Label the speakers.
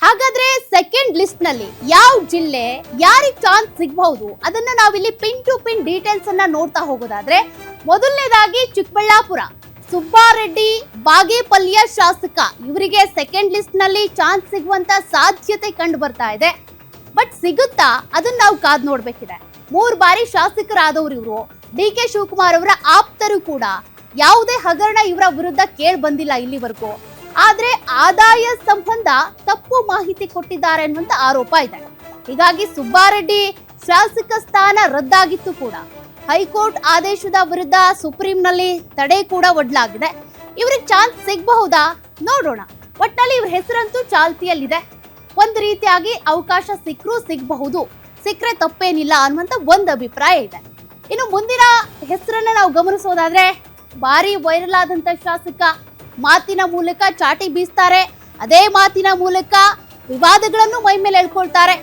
Speaker 1: ಹಾಗಾದ್ರೆ second list ನಲ್ಲಿ ಯಾವ ಜಿಲ್ಲೆ ಯಾರಿಗೆ ಚಾನ್ಸ್ ಸಿಗಬಹುದು ಅದನ್ನ ನಾವಿಲ್ಲಿ ಪಿನ್ ಟು ಪಿನ್ ಡೀಟೇಲ್ಸ್ ಅನ್ನ ನೋಡ್ತಾ ಹೋಗೋದಾದ್ರೆ ಮೊದಲನೇದಾಗಿ ಚಿಕ್ಕಬಳ್ಳಾಪುರ ಸುಬ್ಬಾರೆಡ್ಡಿ ಬಾಗೇಪಲ್ಲಿಯ ಶಾಸಕ ಇವರಿಗೆ ಸೆಕೆಂಡ್ ಲಿಸ್ಟ್ ನಲ್ಲಿ ಚಾನ್ಸ್ ಸಿಗುವಂತ ಸಾಧ್ಯತೆ ಕಂಡು ಬರ್ತಾ ಇದೆ. ಬಟ್ ಸಿಗುತ್ತಾ ಅದನ್ನ ನಾವು ಕಾದ್ ನೋಡ್ಬೇಕಿದೆ. 3 ಬಾರಿ ಶಾಸಕರಾದವರು ಇವರು. ಡಿ.ಕೆ. ಶಿವಕುಮಾರ್ ಅವರ ಆಪ್ತರು ಕೂಡ. ಯಾವುದೇ ಹಗರಣ ಇವರ ವಿರುದ್ಧ ಕೇಳಿ ಬಂದಿಲ್ಲ ಇಲ್ಲಿವರೆಗೂ. ಆದ್ರೆ ಆದಾಯ ಸಂಬಂಧ ತಪ್ಪು ಮಾಹಿತಿ ಕೊಟ್ಟಿದ್ದಾರೆ ಅನ್ನುವಂತ ಆರೋಪ ಇದೆ. ಹೀಗಾಗಿ ಸುಬ್ಬಾರೆಡ್ಡಿ ಶಾಸಕ ಸ್ಥಾನ ರದ್ದಾಗಿತ್ತು ಕೂಡ. ಹೈಕೋರ್ಟ್ ಆದೇಶದ ವಿರುದ್ಧ ಸುಪ್ರೀಂನಲ್ಲಿ ತಡೆ ಕೂಡ ಒಡ್ಲಾಗಿದೆ. ಇವ್ರಿಗೆ ಚಾನ್ಸ್ ಸಿಗಬಹುದಾ ನೋಡೋಣ. ಒಟ್ನಲ್ಲಿ ಇವ್ರ ಹೆಸರಂತೂ ಚಾಲ್ತಿಯಲ್ಲಿದೆ. ಒಂದು ರೀತಿಯಾಗಿ ಅವಕಾಶ ಸಿಕ್ಕರೂ ಸಿಗಬಹುದು, ಸಿಕ್ಕರೆ ತಪ್ಪೇನಿಲ್ಲ ಅನ್ನುವಂತ ಒಂದು ಅಭಿಪ್ರಾಯ ಇದೆ. ಇನ್ನು ಮುಂದಿನ ಹೆಸರನ್ನ ನಾವು ಗಮನಿಸೋದಾದ್ರೆ ಭಾರಿ ವೈರಲ್ ಆದಂತ ಶಾಸಕ, ಮಾತಿನ ಮೂಲಕ ಚಾಟಿ ಬೀಸ್ತಾರೆ, ಅದೇ ಮಾತಿನ ಮೂಲಕ ವಿವಾದಗಳನ್ನು ಮೈ ಮೇಲೆ ಎಳ್ಕೊಳ್ತಾರೆ.